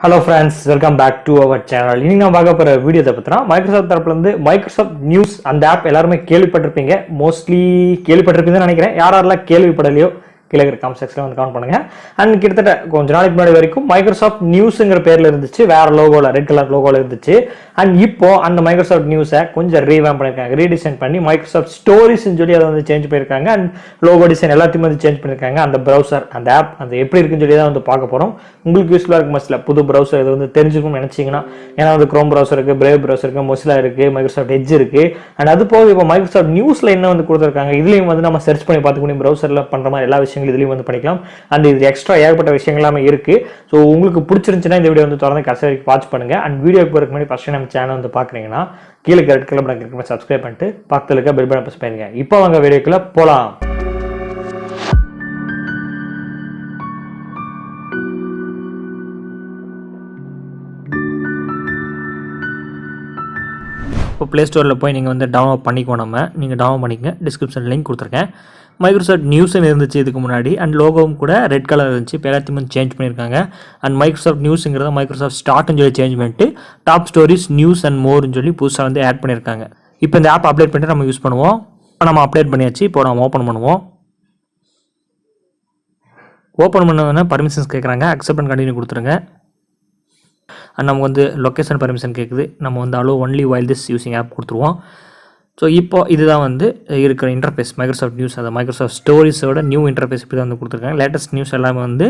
Hello friends, welcome back to our channel. இன்னைக்கு நான் பார்க்க போகிற வீடியோ பார்த்தீங்கன்னா மைக்ரோசாஃப்ட் தரப்புலேருந்து மைக்ரோசாஃப்ட் நியூஸ் அந்த ஆப் எல்லாருமே கேள்விப்பட்டிருப்பீங்க. மோஸ்ட்லி கேள்விப்பட்டிருப்பீங்கன்னு நினைக்கிறேன். யாரெல்லாம் கேள்விப்படலையோ கீழே இருக்கிற காமெண்ட் செக்ஷனில் வந்து கமெண்ட் பண்ணுங்க. அண்ட் கிட்டத்தட்ட கொஞ்ச நாளைக்கு முன்னாடி வரைக்கும் மைக்ரோசாஃப்ட் நியூஸுங்கிற பேரில் இருந்துச்சு, வேற லோகோவில் ரெட் கலர் லோகோவில் இருந்துச்சு. அண்ட் இப்போ அந்த மைக்ரோசாஃப்ட் நியூஸை கொஞ்சம் ரீவேம் பண்ணியிருக்காங்க, ரீடிசைன் பண்ணி மைக்ரோசாஃப்ட் ஸ்டோரிஸ்ன்னு சொல்லி அதை வந்து சேஞ்ச் பண்ணியிருக்காங்க. அண்ட் லோகோ டிசைன் எல்லாத்தையும் வந்து சேஞ்ச் பண்ணியிருக்காங்க. அந்த ப்ரௌசர் அந்த ஆப் அது எப்படி இருக்குன்னு சொல்லி தான் வந்து பார்க்க போகிறோம். உங்களுக்கு யூஸ்ஃபுல்லாக இருக்க மஸ்ட்டில் புது ப்ரௌசர் இது வந்து தெரிஞ்சுக்கணும்னு நினச்சிங்கன்னா, ஏன்னா வந்து க்ரோம் ப்ரௌசர் இருக்குது, பிரேவ் ப்ரௌசர் இருக்குது, மொசிலா இருக்குது, மைக்ரோசாஃப்ட் எட்ஜ் இருக்குது. அண்ட் அது போக இப்போ மைக்ரோசாஃப்ட் நியூஸில் என்ன வந்து கொடுத்துருக்காங்க, இதுலேயும் வந்து நம்ம சர்ச் பண்ணி பார்த்துக்க முடியும். ப்ரௌசரில் பண்ணுற மாதிரி எல்லா விஷயங்களும் இதுலேயும் வந்து பண்ணிக்கலாம். அண்ட் இது எக்ஸ்ட்ரா ஏகப்பட்ட விஷயங்கள் எல்லாமே இருக்கு. ஸோ உங்களுக்கு பிடிச்சிருந்துச்சுன்னா இந்த வீடியோ வந்து தொடர்ந்து கடைசி வரைக்கும் வாட்ச் பண்ணுங்க. அண்ட் வீடியோக்கு போகிறதுக்கு முன்னாடி ஃபர்ஸ்ட் நம்ம சேனல் வந்து பார்க்குறீங்கன்னா கீழே ரெட் கலர் பட்டன் கிளிக் பண்ணி சப்ஸ்கிரைப் பண்ணிட்டு பக்கத்தில் இருக்க பெல் பட்டன் ப்ரெஸ் பண்ணுங்க. இப்போ வாங்க வீடியோக்குள்ள போகலாம். இப்போ ப்ளே ஸ்டோரில் போய் நீங்கள் வந்து டவுன்லோட் பண்ணிக்கோ. நீங்கள் டவுன்லோட் பண்ணிக்கங்க. டிஸ்கிரிப்ஷன் லிங்க் கொடுத்துருக்கேன். மைக்ரோசாஃப்ட் நியூஸ்ன்னு இருந்துச்சு இதுக்கு முன்னாடி. அண்ட் லோகோவும் கூட ரெட் கலர் இருந்துச்சு. இப்போ எல்லாத்தையும் வந்து சேஞ்ச் பண்ணியிருக்காங்க. அண்ட் மைக்ரோசாஃப்ட் நியூஸுங்கிறத மைக்ரோசாஃப்ட் ஸ்டார்ட்னு சொல்லி சேஞ்ச் பண்ணிட்டு டாப் ஸ்டோரிஸ் நியூஸ் அண்ட் மோர்னு சொல்லி புதுசாக வந்து ஆட் பண்ணியிருக்காங்க. இப்போ இந்த ஆப் அப்டேட் பண்ணிட்டு நம்ம யூஸ் பண்ணுவோம். நம்ம அப்டேட் பண்ணியாச்சு. இப்போ நம்ம ஓப்பன் பண்ணுவோம். ஓப்பன் பண்ணோன்னா பர்மிஷன்ஸ் கேட்குறாங்க. அக்செப்ட் அண்ட் கண்டினியூ கொடுத்துருங்க. அண்ட் நமக்கு வந்து லொக்கேஷன் பர்மிஷன் கேட்குது. நம்ம வந்து allow only while this using app கொடுத்துருவோம். ஸோ இப்போ இதுதான் வந்து இருக்கிற இன்டர்ஃபேஸ் மைக்ரோசாஃப்ட் நியூஸ். அதை மைக்ரோசாஃப்ட் ஸ்டோரிஸோட நியூ இன்டர்ஃபேஸ் இப்படி தான் வந்து கொடுத்துருக்காங்க. லேட்டஸ்ட் நியூஸ் எல்லாமே வந்து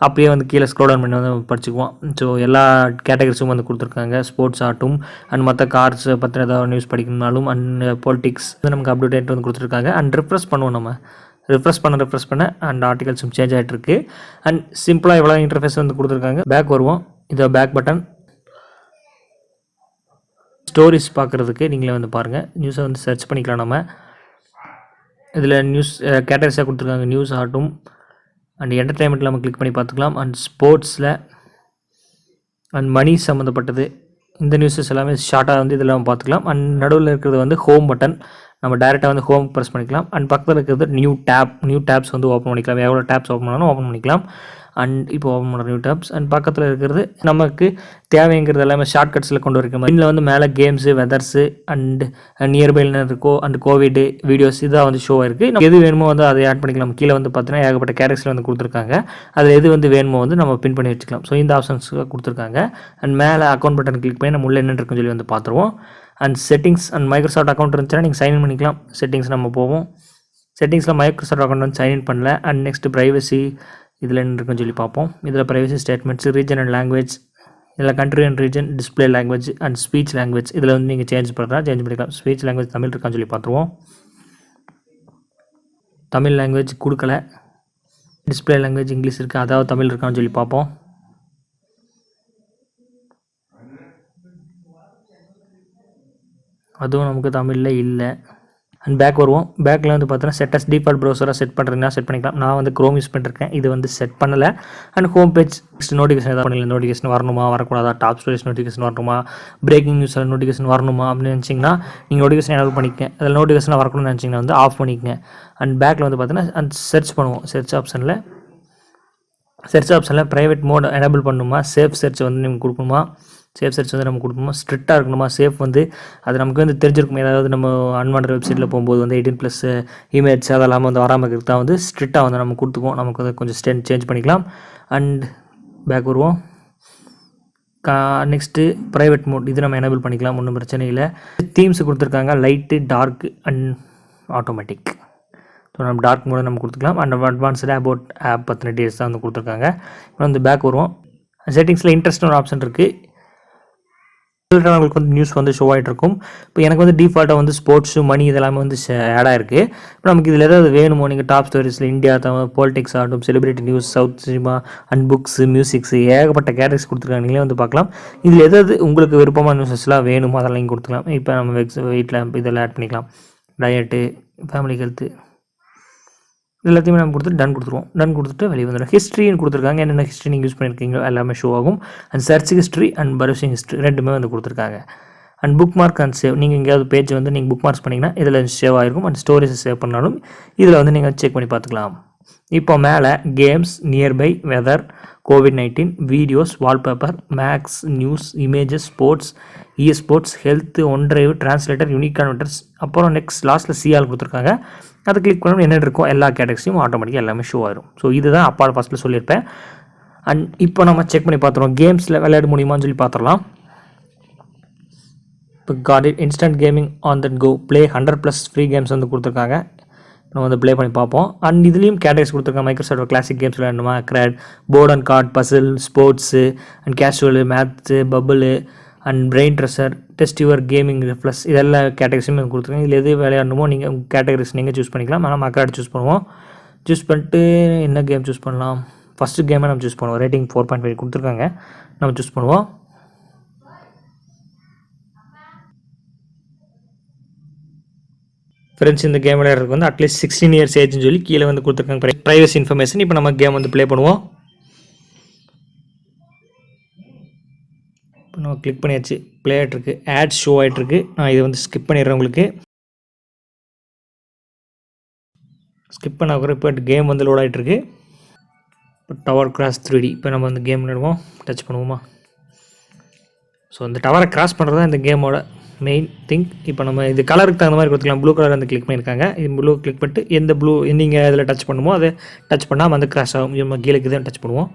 அப்படியே வந்து கீழே ஸ்க்ரோல் டவுன் பண்ணி வந்து படிச்சுக்குவோம். ஸோ எல்லா கேட்டகரிஸும் வந்து கொடுத்துருக்காங்க. ஸ்போர்ட்ஸ் ஆட்டும் அண்ட் மற்ற கார்ஸ் பற்றின ஏதாவது நியூஸ் படிக்கணும்னாலும் அண்ட் பொலிட்டிக்ஸ் இது நமக்கு அப்டேட் வந்து கொடுத்துருக்காங்க. அண்ட் ரிஃப்ரெஷ் பண்ணுவோம். நம்ம ரிஃப்ரெஷ் பண்ண அண்ட் ஆர்டிகல்ஸும் சேஞ்ச் ஆகிட்டு இருக்கு. அண்ட் சிம்பிளாக இவ்வளோ இன்டர்ஃபேஸ் வந்து கொடுத்துருக்காங்க. பேக் வருவோம். இதை பேக் பட்டன் ஸ்டோரிஸ் பார்க்குறதுக்கு நீங்களே வந்து பாருங்கள். நியூஸை வந்து சர்ச் பண்ணிக்கலாம். நம்ம இதில் நியூஸ் கேட்டகரிஸாக கொடுத்துருக்காங்க. நியூஸ் ஆட்டும் அண்ட் என்டர்டெயின்மெண்ட்டில் நம்ம கிளிக் பண்ணி பார்த்துக்கலாம். அண்ட் ஸ்போர்ட்ஸில் அண்ட் மணி சம்மந்தப்பட்டது இந்த நியூஸஸ் எல்லாமே ஷார்ட்டாக வந்து இதில் நம்ம பார்த்துக்கலாம். அண்ட் நடுவில் இருக்கிறது வந்து ஹோம் பட்டன். நம்ம டேரெக்டாக வந்து ஹோம் ப்ரெஸ் பண்ணிக்கலாம். அண்ட் பக்கத்தில் இருக்கிறது நியூ டேப்ஸ் வந்து ஓப்பன் பண்ணிக்கலாம். எவ்வளோ டேப்ஸ் ஓப்பன் பண்ணாலும் ஓப்பன் பண்ணிக்கலாம். அண்ட் இப்போ ஓப்பன் பண்ணுற நியூ டேப்ஸ். அண்ட் பக்கத்தில் இருக்கிறது நமக்கு தேவைங்கிறது எல்லாமே ஷார்ட்கட்ஸில் கொண்டு வர மாதிரி. இதில் வந்து மேலே கேம்ஸு, வெதர்ஸு அண்ட் நியர்பைல இருக்கோ அண்ட் கோவிட் வீடியோஸ் இதாக வந்து ஷோ இருக்குது. எது வேணுமோ வந்து அதை ஆட் பண்ணிக்கலாம். கீழே வந்து பார்த்தீங்கன்னா ஏகப்பட்ட கேட்டகரிஸில் வந்து கொடுத்துருக்காங்க. அதில் எது வந்து வேணுமோ வந்து நம்ம பின் பண்ணி வச்சுக்கலாம். ஸோ இந்த ஆப்ஷன்ஸ் கொடுத்துருக்காங்க. அண்ட் மேலே அக்கௌண்ட் பட்டன் கிளிக் பண்ணி நம்ம உள்ள என்ன இருக்குன்னு சொல்லி வந்து பார்த்துருவோம். And settings and Microsoft account இருந்துச்சுன்னா நீங்கள் சைன்இன் பண்ணிக்கலாம். செட்டிங்ஸ் நம்ம போவோம். செட்டிங்ஸில் மைக்ரோசாஃப்ட் அக்கௌண்ட் வந்து சைன்இன் பண்ணல. அண்ட் நெக்ஸ்ட் ப்ரைவசி இதில் என்ன இருக்குன்னு சொல்லி பார்ப்போம். இதில் privacy statements, region and language, இதில் country and region, display language and speech language இதில் வந்து நீங்கள் சேஞ்ச் பண்ணிக்கலாம். ஸ்பீச் லாங்குவேஜ் தமிழ் இருக்கான்னு சொல்லி பார்த்துருவோம். தமிழ் லாங்குவேஜ் கொடுக்கல. டிஸ்பிளே லாங்குவேஜ் இங்கிலீஷ் இருக்குது, அதாவது தமிழ் இருக்கான்னு சொல்லி பார்ப்போம். அதுவும் நமக்கு தமிழில் இல்லை. அண்ட் பேக் வருவோம். பேக்கில் வந்து பார்த்தீங்கன்னா செட்டஸ் டிஃபால்ட் ப்ரௌசராக செட் பண்ணுறதுனா செட் பண்ணிக்கலாம். நான் வந்து க்ரோம் யூஸ் பண்ணிருக்கேன். இது வந்து செட் பண்ணலை. அண்ட் ஹோம் பேஜ் நோட்டிஃபிகேஷன் எதாவது பண்ணல. நோட்டிஃபிகேஷன் வரணுமா வரக்கூடாதா, டாப் ஸ்டோரிஸ் நோட்டிஃபிகேஷன் வரணுமா, பிரேக்கிங் நியூஸில் நோட்டிஃபிகேஷன் வரணுமா அப்படின்னு நினச்சிங்கன்னா நீங்கள் நோட்டிஃபிகேஷன் எனேபிள் பண்ணிக்கங்க. அதில் நோட்டிஃபிகேஷன் வரணும்னு நினச்சிங்கன்னா வந்து ஆஃப் பண்ணிக்கங்க. அண்ட் பேக்கில் வந்து பார்த்தீங்கன்னா அண்ட் சர்ச் பண்ணுவோம். சர்ச் ஆப்ஷனில் ப்ரைவேட் மோட் எனேபிள் பண்ணணுமா, சேஃப் சர்ச் வந்து நீங்கள் கொடுக்கணுமா, சேஃப் சர்ச் வந்து நம்ம கொடுக்கணுமா, ஸ்ட்ரிக்டாக இருக்கணுமா. சேஃப் வந்து அது நமக்கு வந்து தெரிஞ்சிருக்கும். ஏதாவது நம்ம அன்வான்ட் வெப்சைட்டில் போகும்போது வந்து 18+ இமேஜ் அதெல்லாம் வந்து வராமல் இருக்கிறது தான் வந்து ஸ்ட்ரிக்டாக வந்து நம்ம கொடுத்துக்குவோம். நமக்கு வந்து கொஞ்சம் சேஞ்ச் பண்ணிக்கலாம். அண்ட் பேக் வருவோம். நெக்ஸ்ட்டு ப்ரைவேட் மோட் இது நம்ம எனேபிள் பண்ணிக்கலாம். ஒன்றும் பிரச்சனை இல்லை. தீம்ஸ் கொடுத்துருக்காங்க. Light, dark and automatic. So நம்ம டார்க் மோட நம்ம கொடுத்துக்கலாம். அண்ட் அட்வான்ஸ்டு அபவுட் ஆப் பற்றின டீட்டெயில்ஸ் தான் வந்து கொடுத்துருக்காங்க. இப்போ வந்து பேக் வருவோம். செட்டிங்ஸில் இன்ட்ரெஸ்ட் ஒரு ஆப்ஷன் இருக்குது. உங்களுக்கு வந்து நியூஸ் வந்து ஷோ ஆகிட்டு இருக்கும். இப்போ எனக்கு வந்து டிஃபால்ட்டாக வந்து ஸ்போர்ட்ஸு, மணி இதெல்லாமே வந்து ஆட் ஆகிருக்கு. இப்போ நமக்கு இதில் ஏதாவது வேணுமோ நீங்கள் டாப் ஸ்டோரிஸில் இந்தியா, பாலிடிக்ஸ் ஆகட்டும், celebrity news, south cinema and books, musics ஏகப்பட்ட கேட்டகரிஸ் கொடுத்துருக்காங்க. நீங்களே வந்து பார்க்கலாம். இதில் எதாவது உங்களுக்கு விருப்பமான நியூஸஸ்லாம் வேணுமோ அதெல்லாம் நீங்கள் கொடுத்துக்கலாம். இப்போ நம்ம வீட்டில் இதெல்லாம் ஆட் பண்ணிக்கலாம். டயட்டு, ஃபேமிலி ஹெல்த்து எல்லாத்தையுமே நம்ம கொடுத்துட்டு டன் கொடுத்துருவோம். டன் கொடுத்துட்டு வெளியே வந்துடும். ஹிஸ்ட்ரின்னு கொடுத்துருக்காங்க. என்னென்ன ஹிஸ்ட்ரி நீங்கள் யூஸ் பண்ணியிருக்கீங்களோ எல்லாமே ஷோ ஆகும். And search history and browsing history ரெண்டுமே வந்து கொடுத்துருக்காங்க. And bookmark and save நீங்கள் எங்கேயாவது பேஜ் வந்து நீங்கள் புக் மார்க்ஸ் பண்ணிங்கன்னா இதில் சேவ் ஆகிருக்கும். அண்ட் ஸ்டோரிஸை சேவ் பண்ணாலும் இதில் வந்து நீங்கள் செக் பண்ணி பார்த்துக்கலாம். இப்போ மேலே games, nearby, weather, COVID-19, videos, wallpaper, maps, news, images, sports, sports, health, OneDrive, translator, unique converters, அப்புறம் நெக்ஸ்ட் லாஸ்ட்டில் சிஆல் கொடுத்துருக்காங்க. அதை கிளிக் பண்ணணும் என்ன இருக்கோ எல்லா கேட்டகரிஸையும் ஆட்டோமேட்டிக்காக எல்லாமே ஷோ ஆயிரும். ஸோ இதுதான் அப்பா ஃபஸ்ட்டில் சொல்லியிருப்பேன். அண்ட் இப்போ நம்ம செக் பண்ணி பார்த்துருவோம் கேம்ஸில் விளையாட முடியுமான்னு சொல்லி பார்த்துடலாம். இப்போ got instant gaming on that go play 100+ free games வந்து கொடுத்துருக்காங்க. நம்ம வந்து ப்ளே பண்ணி பார்ப்போம். அண்ட் இதுலேயும் கேட்டகரிஸ் கொடுத்துருக்காங்க. மைக்ரோசாஃப்ட் கிளாசிக் கேம்ஸ் விளையாடணுமா, கிராட், board and card, puzzle, sports and casual, maths, bubble and brain treasure, test your gaming plus இதெல்லாம் கேட்டகரிஸுமே கொடுத்துருக்காங்க. இதில் எது விளையாடணுமோ நீங்கள் கேட்டகரிஸ் நீங்கள் சூஸ் பண்ணிக்கலாம். ஆனால் மக்கள் சூஸ் பண்ணுவோம். சூஸ் பண்ணிட்டு என்ன கேம் சூஸ் பண்ணலாம். ஃபஸ்ட்டு கேமை நம்ம சூஸ் பண்ணுவோம். ரேட்டிங் 4.5 கொடுத்துருக்காங்க. நம்ம சூஸ் பண்ணுவோம். ஃப்ரெண்ட்ஸ் இந்த கேம் விளையாடுறதுக்கு வந்து அட்லீஸ்ட் 16 இயர்ஸ் ஏஜ்னு சொல்லி கீழே வந்து கொடுத்துருக்காங்க ப்ரைவசி இன்ஃபர்மேஷன். இப்போ நம்ம கேம் வந்து ப்ளே பண்ணுவோம். இப்போ நம்ம கிளிக் பண்ணியாச்சு. ப்ளே ஆகிட்டுருக்கு, ஆட்ஸ் ஷோ ஆகிட்டுருக்கு. நான் இதை வந்து ஸ்கிப் பண்ணிடுறேன். உங்களுக்கு ஸ்கிப் பண்ண அப்புறம் இப்போ கேம் வந்து லோட் ஆகிட்டுருக்கு. இப்போ டவர் கிராஸ் 3D. இப்போ நம்ம வந்து கேம் விளையாடுவோம். டச் பண்ணுவோமா. ஸோ இந்த டவரை கிராஸ் பண்ணுறது தான் இந்த கேமோட மெயின் திங். இப்போ நம்ம இது கலருக்கு தகுந்த மாதிரி கொடுத்துக்கலாம். ப்ளூ கலர் வந்து கிளிக் பண்ணியிருக்காங்க. இது ப்ளூ கிளிக் பண்ணிட்டு எந்த ப்ளூ நீங்கள் அதில் டச் பண்ணுமோ அதை டச் பண்ணால் வந்து கிராஷ் ஆகும். நம்ம கீழே தான் டச் பண்ணுவோம்.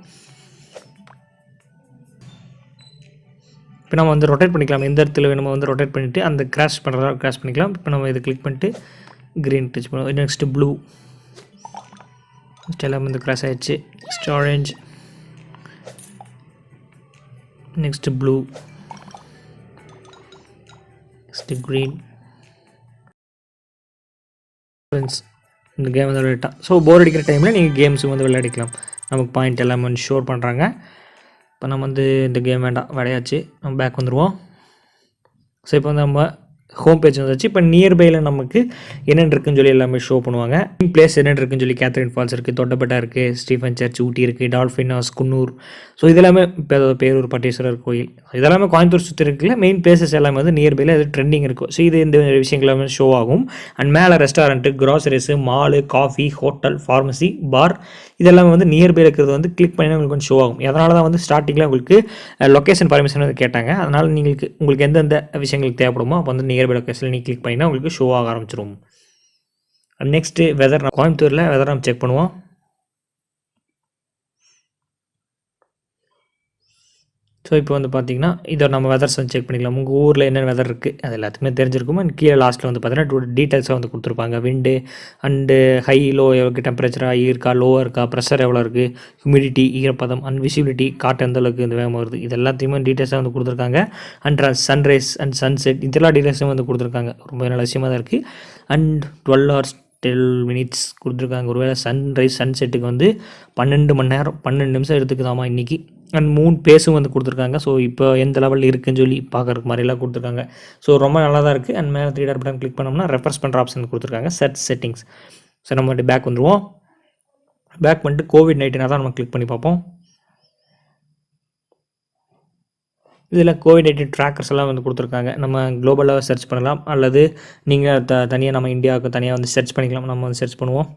இப்போ நம்ம வந்து ரொட்டேட் பண்ணிக்கலாம். எந்த இடத்துல நம்ம வந்து ரொட்டேட் பண்ணிவிட்டு அந்த கிராஷ் பண்ணுறதா கிராஷ் பண்ணிக்கலாம். இப்போ நம்ம இதை கிளிக் பண்ணிட்டு க்ரீன் டச் பண்ணுவோம். நெக்ஸ்ட்டு ப்ளூ, நெக்ஸ்ட் எல்லாம் வந்து கிராஷ் ஆகிடுச்சு. Next orange, next blue, next green. Friends இந்த கேம் வந்து விளையாட்டான். ஸோ போர் அடிக்கிற டைமில் நீங்கள் கேம்ஸும் வந்து விளையாடிக்கலாம். நமக்கு பாயிண்ட் எல்லாமே வந்து ஷோர் பண்ணுறாங்க. இப்போ நம்ம வந்து இந்த கேம் வேண்டாம் விளையாச்சு. நம்ம பேக் வந்துடுவோம். ஸோ இப்போ வந்து நம்ம ஹோம் பேஜ் வந்துச்சு. இப்போ நியர்பையில் நமக்கு என்னென்னு இருக்குன்னு சொல்லி எல்லாமே ஷோ பண்ணுவாங்க. பிளேஸ் என்னென்னு இருக்குன்னு சொல்லி கேத்ரின் ஃபால்ஸ் இருக்குது, தொட்டபெட்டா இருக்குது, ஸ்டீஃபன் சர்ச், ஊட்டி இருக்குது, டால்ஃபின் ஹவுஸ், குன்னூர். ஸோ இதெல்லாமே பேரூர் பட்டீஸ்வரர் கோயில், இதெல்லாமே கோயம்புத்தூர் சுற்றி இருக்குல்ல மெயின் பிளேசஸ் எல்லாமே வந்து நியர்பையில் அது ட்ரெண்டிங் இருக்கும். ஸோ இது இந்த விஷயங்கள் எல்லாமே ஷோ ஆகும். அண்ட் மேலே restaurant, groceries, mall, coffee, hotel, pharmacy, bar இதெல்லாமே வந்து நியர்பை இருக்கிறது வந்து கிளிக் பண்ணி உங்களுக்கு வந்து ஷோ ஆகும். அதனால தான் வந்து ஸ்டார்டிங்கில் உங்களுக்கு லொக்கேஷன் பர்மிஷன் வந்து கேட்டாங்க. அதனால் உங்களுக்கு எந்தெந்த விஷயங்களுக்கு தேவைப்படுமோ அப்போ வந்து நியர்பை லொக்கேஷனில் நீங்கள் கிளிக் பண்ணினா உங்களுக்கு ஷோ ஆக ஆரம்பிச்சிடும். நெக்ஸ்ட்டு வெதர், கோயம்புத்தூரில் வெதர் நம்ம செக் பண்ணுவோம். ஸோ இப்போ வந்து பார்த்திங்கன்னா இதை நம்ம வெதர்ஸ் வந்து செக் பண்ணிக்கலாம். உங்கள் ஊரில் என்னென்ன வெதர் இருக்குது அது எல்லாத்துக்குமே தெரிஞ்சிருக்கும். அண்ட் கீழே லாஸ்ட்டில் வந்து பார்த்தீங்கன்னா டீட்டெயில்ஸாக வந்து கொடுத்துருப்பாங்க. விண்டு அண்டு ஹை லோ எவ்வளோ டெம்பரேச்சராக இருக்கா, லோவாக இருக்கா, ப்ரெஷர் எவ்வளோ இருக்குது, ஹியூமிடிட்டி, ஈரப்பதம், அண்ட் விசிபிலிட்டி, காற்று எந்த அளவுக்கு இந்த வேகம் வருது, இது எல்லாத்தையுமே டீட்டெயில்ஸாக வந்து கொடுத்துருக்காங்க. அண்ட் சன்ரைஸ் அண்ட் சன்செட் இதெல்லாம் டீட்டெயில்ஸும் வந்து கொடுத்துருக்காங்க. ரொம்ப நல்ல விஷயமாக தான் இருக்குது. அண்ட் 12 hours 10 minutes கொடுத்துருக்காங்க. ஒருவேளை சன்ரைஸ் சன்செட்டுக்கு வந்து 12 மணி நேரம் 12 நிமிஷம் எடுத்துக்குதாமா இன்றைக்கி. அண்ட் 3 பேஸும் வந்து கொடுத்துருக்காங்க. ஸோ இப்போ எந்த லெவலில் இருக்குன்னு சொல்லி பார்க்குறக்கு மாதிரிலாம் கொடுத்துருக்காங்க. ஸோ ரொம்ப நல்லா தான் இருக்குது. அண்ட் மேலே 3 டாட் பட்டன் கிளிக் பண்ணோம்னா ரெஃப்ரெஷ் பண்ணுற ஆப்ஷன் கொடுத்துருக்காங்க. செட்டிங்ஸ். ஸோ நம்ம பேக் வந்துடுவோம். பேக் பண்ணிட்டு COVID-19 தான் நம்ம கிளிக் பண்ணி பார்ப்போம். இதில் COVID-19 ட்ராக்கர்ஸ் எல்லாம் வந்து கொடுத்துருக்காங்க. நம்ம குளோபலாக சர்ச் பண்ணலாம், அல்லது நீங்கள் தனியாக நம்ம இந்தியாவுக்கு தனியாக வந்து சர்ச் பண்ணிக்கலாம். நம்ம வந்து சர்ச் பண்ணுவோம்.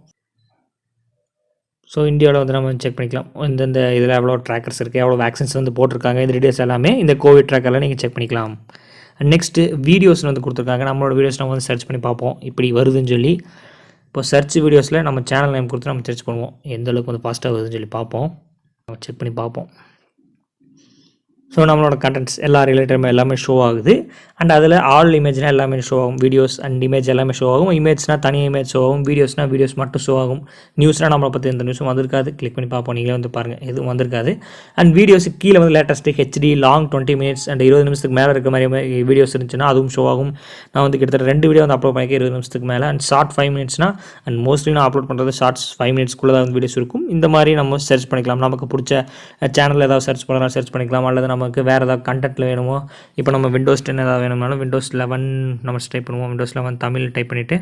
ஸோ இந்தியாவில் வந்து நம்ம செக் பண்ணிக்கலாம் இந்தந்த இதில் எவ்வளோ ட்ராக்கர்ஸ் இருக்குது, எவ்வளோ வேக்சின்ஸ் வந்து போட்டிருக்காங்க, இந்த டீட்டெயில்ஸ் எல்லாமே இந்த கோவிட் ட்ராக்கரில் நீங்கள் செக் பண்ணிக்கலாம். நெக்ஸ்ட்டு வீடியோஸ் வந்து கொடுத்துருக்காங்க. நம்மளோட வீடியோஸ் நம்ம வந்து சர்ச் பண்ணி பார்ப்போம் இப்படி வருதுன்னு சொல்லி. இப்போ சர்ச் வீடியோஸில் நம்ம சேனல் நேம் கொடுத்து நம்ம சர்ச் பண்ணுவோம். எந்த அளவுக்கு வந்து ஃபாஸ்ட்டாக வருதுன்னு சொல்லி பார்ப்போம். நம்ம செக் பண்ணி பார்ப்போம். ஸோ நம்மளோட கண்டென்ட்ஸ் எல்லா ரிலேட்டட் எல்லாமே ஷோ ஆகுது. அண்ட் அதில் ஆல் இமேஜ்னால் எல்லாமே ஷோ ஆகும். வீடியோஸ் அண்ட் இமேஜ் எல்லாமே ஷோ ஆகும். இமேஜ்னால் தனி இமேஜ் ஷோ ஆகும். வீடியோஸ்னால் வீடியோஸ் மட்டும் ஷோ ஆகும். நியூஸ்னால் நம்மளை பற்றி எந்த நியூஸும் வந்திருக்காது. கிளிக் பண்ணி பார்ப்போம். நீங்களே வந்து பாருங்கள் எதுவும் வந்திருக்காது. அண்ட் வீடியோஸுக்கு கீழே வந்து latest HD long 20 minutes and 20 நிமிஷத்துக்கு மேலே இருக்க மாதிரி வீடியோஸ் இருந்துச்சுன்னா அதுவும் ஷோ ஆகும். நான் வந்து கிட்டத்தட்ட 2 வீடியோ வந்து அப்லோட் பண்ணிக்க 20 நிமிஷத்துக்கு மேலே. அண்ட் ஷார்ட் 5 minutesனா அண்ட் மோஸ்ட்லி நான் அப்லோட் பண்ணுறது ஷார்ட்ஸ் 5 minutesக்குள்ளே தான் வந்து வீடியோஸ் இருக்கும். இந்த மாதிரி நம்ம சர்ச் பண்ணிக்கலாம். நமக்கு பிடிச்ச சேனலில் ஏதாவது சர்ச் பண்ணலாம், சர்ச் பண்ணிக்கலாம். அல்லது நமக்கு வேறு ஏதாவது கண்டென்ட்டில் வேணுமோ, இப்போ நம்ம Windows 10 ஏதாவது வேணும்னாலும் Windows 11 நம்ம டைப் பண்ணுவோம். Windows 11 தமிழ் டைப் பண்ணிவிட்டு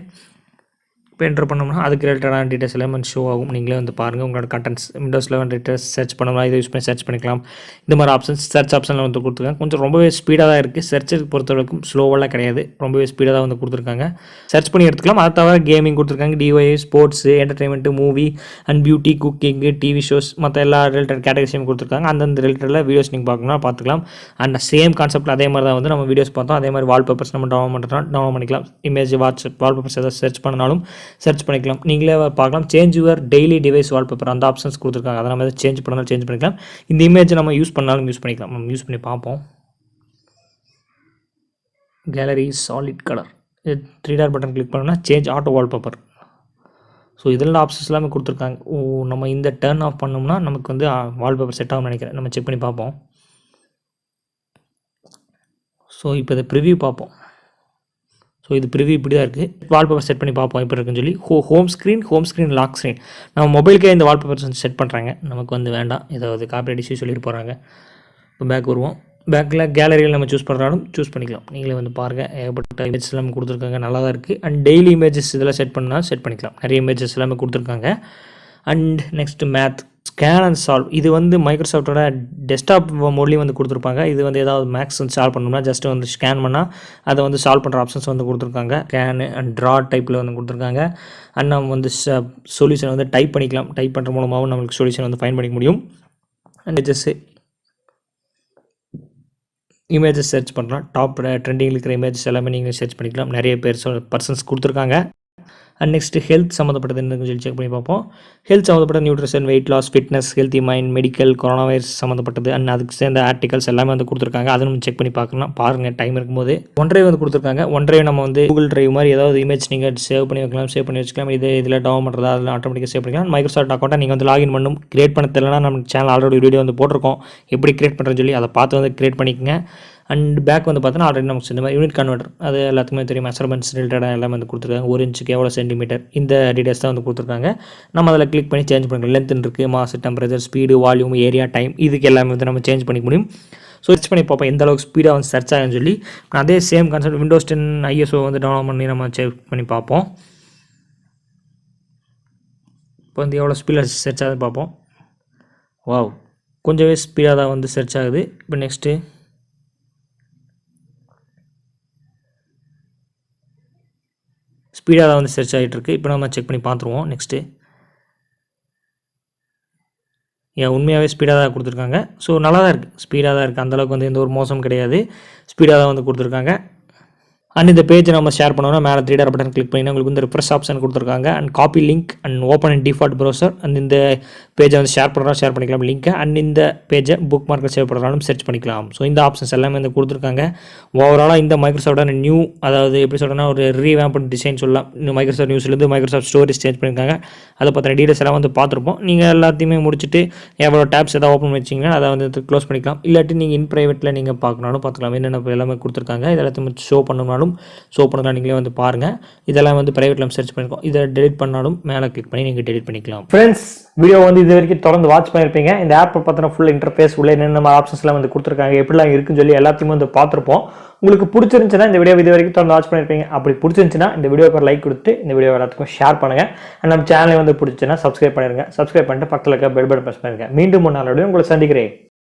என்டர் பண்ணோம்னா அதுக்கு ரிலேட்டடான டீட்டெயில்ஸ் எல்லாமே ஷோ ஆகும். நீங்களே வந்து பாருங்கள். உங்களோட கண்டென்ட்ஸ் Windows 11 டீட்டெயில்ஸ் சர்ச் பண்ணலாம், இதை யூஸ் பண்ணி சர்ச் பண்ணிக்கலாம். இந்த மாதிரி ஆப்ஷன்ஸ் சர்ச் ஆப்ஷனில் வந்து கொடுத்துருக்காங்க. கொஞ்சம் ரொம்பவே ஸ்பீடாக தான் இருக்குது. சர்ச்சுக்கு பொறுத்தவரைக்கும் ஸ்லோவெல்லாம் கிடையாது, ரொம்பவே ஸ்பீடாக தான் வந்து கொடுத்துருக்காங்க. சர்ச் பண்ணி எடுத்துக்கலாம். அதை தவிர கேமிங் கொடுத்துருக்காங்க, DIY, sports, entertainment, movie and beauty, cooking, TV shows, மற்ற எல்லா ரிலேட்டட் கேட்டகரிஸையும் கொடுத்துருக்காங்க. அந்தந்த ரிலேட்டடில் வீடியோஸ் நீங்கள் பார்க்கணும்னா பார்த்துக்கலாம். அண்ட் சேம் கான்செப்ட்டில் அதே மாதிரி தான் வந்து நம்ம வீடியோஸ் பார்த்தோம். அதே மாதிரி வால்பேப்பர்ஸ் நம்ம டவுன்லோட் பண்ணிக்கலாம். இமேஜ், வாட்ஸ்அப் வால்பேப்பர்ஸ் ஏதாவது சர்ச் பண்ணாலும் சர்ச் பண்ணிக்கலாம். நீங்களே பார்க்கலாம். Change your daily device wallpaper, அந்த ஆப்ஷன்ஸ் கொடுத்துருக்காங்க. அதை நம்ம சேஞ்ச் பண்ணாலும் சேஞ்ச் பண்ணிக்கலாம். இந்த இமேஜ் நம்ம யூஸ் பண்ணாலும் யூஸ் பண்ணிக்கலாம். நம்ம யூஸ் பண்ணி பார்ப்போம். Gallery solid colour, 3 dot button click பண்ணோம்னா சேஞ்ச் ஆட்டோ வால்பேப்பர். ஸோ இதெல்லாம் ஆப்ஷன்ஸ் எல்லாமே கொடுத்துருக்காங்க. நம்ம இந்த டர்ன் ஆஃப் பண்ணோம்னா நமக்கு வந்து வால்பேப்பர் செட் ஆகும்னு நினைக்கிறேன். நம்ம செக் பண்ணி பார்ப்போம். ஸோ இப்போ இதை ப்ரிவ்யூ பார்ப்போம். ஸோ இது ப்ரிவ்யூ இப்படி தான் இருக்குது. வால்பேப்பர் செட் பண்ணி பார்ப்போம் எப்படி இருக்குன்னு சொல்லி. Home screen, lock screen. நம்ம மொபைலுக்கே இந்த வால்பேப்பர்ஸ் வந்து செட் பண்ணுறாங்க. நமக்கு வந்து வேண்டாம், ஏதாவது காப்பிரைட் இஷ்யூ சொல்லிட்டு போகிறாங்க. இப்போ பேக் வருவோம். பேக்கில் கேலரியில் நம்ம சூஸ் பண்ணுறாலும் சூஸ் பண்ணிக்கலாம். நீங்களே வந்து பாருங்கள். ஏகப்பட்ட இமேஜஸ் எல்லாமே கொடுத்துருக்காங்க, நல்லா தான் இருக்குது. அண்ட் டெய்லி இமேஜஸ் இதெல்லாம் செட் பண்ணால் செட் பண்ணிக்கலாம். நிறைய இமேஜஸ் எல்லாமே கொடுத்துருக்காங்க. And next math, scan and solve. இது வந்து மைக்ரோசாஃப்டோட டெஸ்க்டாப் மோட்லேயும் வந்து கொடுத்துருப்பாங்க. இது வந்து ஏதாவது மேக்ஸ் வந்து சால்வ் பண்ணணும்னா ஜஸ்ட் வந்து ஸ்கேன் பண்ணால் அதை வந்து சால்வ் பண்ணுற ஆப்ஷன்ஸ் வந்து கொடுத்துருக்காங்க. ஸ்கேனு அண்ட் ட்ரா டைப்பில் வந்து கொடுத்துருக்காங்க. அண்ட் நம்ம வந்து சொல்யூஷன் வந்து டைப் பண்ணிக்கலாம். டைப் பண்ணுற மூலமாகவும் நம்மளுக்கு சொல்யூஷன் வந்து ஃபைன் பண்ணிக்க முடியும். அண்ட் இமேஜஸ் சர்ச் பண்ணலாம். டாப் ட்ரெண்டிங்கில் இருக்கிற இமேஜஸ் எல்லாமே நீங்கள் சர்ச் பண்ணிக்கலாம். நிறைய பர்சன்ஸ் கொடுத்துருக்காங்க. அண்ட் நெக்ஸ்ட் ஹெல்த் சம்மந்தப்பட்டது என்னன்னு சொல்லி செக் பண்ணி பார்ப்போம். ஹெல்த் சம்மந்தப்பட்ட nutrition, weight loss, fitness, healthy mind, medical, corona virus சம்மந்தப்பட்டது அண்ட் அதுக்கு சேர்ந்த ஆர்டிகல்ஸ் எல்லாமே வந்து கொடுத்துருக்காங்க. அதை நம்ம செக் பண்ணி பார்க்கலாம். பாருங்கள், டைம் இருக்கும்போது. OneDrive வந்து கொடுத்துருக்காங்க. OneDrive நம்ம வந்து கூகுள் டிரைவ் மாதிரி ஏதாவது இமேஜ் நீங்கள் சேவ் பண்ணி வைக்கலாம், சேவ் பண்ணி வச்சுக்கலாம். இதில் டவுன் பண்ணுறதா அதில் ஆட்டோமேட்டிக்காக சேவ் பண்ணிக்கலாம். மைக்ரோசாஃப்ட் அக்கௌண்ட்டை நீங்கள் வந்து லாகின் பண்ணும். கிரியேட் பண்ண தெரியலனா நம்ம சேனல் ஆல்ரெடி வீடியோ வந்து போட்டிருக்கோம், எப்படி கிரியேட் பண்ணுறேன்னு சொல்லி. அதை பார்த்து வந்து கிரியேட் பண்ணிக்கங்க. அண்ட் பேக் வந்து பார்த்தோன்னா ஆல்ரெடி நமக்கு இந்த மாதிரி யூனிட் கன்வெர்ட்டர், அது எல்லாத்துக்குமே தெரியும். மெஷர்மெண்ட்ஸ் ரிலேட்டடாக எல்லாமே வந்து கொடுத்துருக்காங்க. 1 இன்ச்சுக்கு எவ்வளோ சென்டிமீட்டர், இந்த டீடைல்ஸ் தான் வந்து கொடுத்துருக்காங்க. நம்ம அதில் கிளிக் பண்ணி சேஞ்ச் பண்ணிக்கலாம். லென்த் இருக்குது, mass, temperature, speed, volume, area, time, இதுக்கு எல்லாமே வந்து நம்ம சேஞ்ச் பண்ணிக்க முடியும். ஸோ சர்ச் பண்ணி பார்ப்போம் எந்த அளவுக்கு ஸ்பீடாக வந்து சர்ச் ஆகுன்னு சொல்லி. அதே சேம் கான்செப்ட் Windows 10 ISO வந்து டவுன்லோட் பண்ணி நம்ம செக் பண்ணி பார்ப்போம். இப்போ வந்து எவ்வளோ ஸ்பீடாக சர்ச் ஆகுது பார்ப்போம். வாவ், கொஞ்சமே ஸ்பீடாக தான் வந்து சர்ச் ஆகுது. இப்போ நெக்ஸ்ட்டு ஸ்பீடாக தான் வந்து சர்ச் ஆகிட்டுருக்கு. இப்போ நம்ம செக் பண்ணி பார்த்துருவோம். நெக்ஸ்ட்டு உண்மையாகவே ஸ்பீடாக தான் கொடுத்துருக்காங்க. ஸோ நல்லா தான் இருக்குது, ஸ்பீடாக தான் இருக்குது. அந்தளவுக்கு வந்து எந்த ஒரு மோசம் கிடையாது, ஸ்பீடாக தான் வந்து கொடுத்துருக்காங்க. அண்ட் இந்த பேஜ் நம்ம ஷேர் பண்ணோம்னா மேலே 3 டாட் பட்டன் கிளிக் பண்ணி உங்களுக்கு வந்து ரிஃப்ரெஷ் ஆப்ஷன் கொடுத்துருக்காங்க. And copy link and open and default browser. And இந்த பேஜை வந்து ஷேர் பண்ணிக்கலாம் லிங்க்கை. அண்ட் இந்த பேஜை புக் மார்க்கில் சேவ் பண்ணுறாலும் சர்ச் பண்ணிக்கலாம். ஸோ இந்த ஆப்ஷன்ஸ் எல்லாமே வந்து கொடுத்துருக்காங்க. ஓவராலாக இந்த மைக்ரோசாஃப்டான நியூ, அதாவது எப்படி சொல்கிறேன்னா ஒரு ரீவேம்ப் டிசைன் சொல்லலாம். இந்த மைக்ரோசாஃப்ட் நியூஸ்லேருந்து மைக்ரோசாஃப்ட் ஸ்டோரேஜ் சேஞ்ச் பண்ணியிருக்காங்க. அதை பற்றின டீடைல்ஸ் எல்லாம் வந்து பார்த்துருப்போம். நீங்கள் எல்லாத்தையுமே முடிச்சுட்டு எவ்வளோ டேப்ஸ் எதாவது ஓப்பன் வச்சிங்கன்னா அதை வந்து க்ளோஸ் பண்ணிக்கலாம். இல்லாட்டி நீங்கள் இன் ப்ரைவேட்டில் நீங்கள் பார்க்கணும் பார்த்துக்கலாம். என்னென்ன எல்லாமே கொடுத்துருக்காங்க. இது எல்லாத்தையும் ஷோ பண்ணணும் பண்ணலாம். நீங்களே வந்து பாருங்கள். இதெல்லாம் வந்து ப்ரைவேட்டில் சர்ச் பண்ணியிருக்கோம். இதை டெலிட் பண்ணாலும் மேலே கிளிக் பண்ணி நீங்கள் டெலிட் பண்ணிக்கலாம். ஃப்ரெண்ட்ஸ், வீடியோ வந்து இது வரைக்கும் தொடர்ந்து வாட்ச் பண்ணியிருப்பீங்க. இந்த ஆப்பை பார்த்தோன்னா ஃபுல் இன்டர்ஃபேஸ் உள்ள என்னென்ன ஆப்ஷன்ஸ்லாம் வந்து கொடுத்துருக்காங்க, எப்படிலாம் இருக்குன்னு சொல்லி எல்லாத்தையும் வந்து பார்த்துருப்போம். உங்களுக்கு பிடிச்சிருந்துச்சுன்னா இந்த வீடியோ இது வரைக்கும் தொடர்ந்து வாட்ச் பண்ணியிருப்பீங்க. அப்படி பிடிச்சிருந்துச்சுன்னா இந்த வீடியோக்கு ஒரு லைக் கொடுத்து இந்த வீடியோ எல்லாத்துக்கும் ஷேர் பண்ணுங்கள். அண்ட் நம்ம சேனலை வந்து பிடிச்சுன்னா சப்ஸ்கிரைப் பண்ணிடுங்க. சப்ஸ்கிரைப் பண்ணிட்டு பக்கத்தில் இருக்க பெல் பட்டன் ப்ரெஸ் பண்ணிடுங்க. மீண்டும் ஒரு நாளோட உங்களை சந்திக்கிறேன்.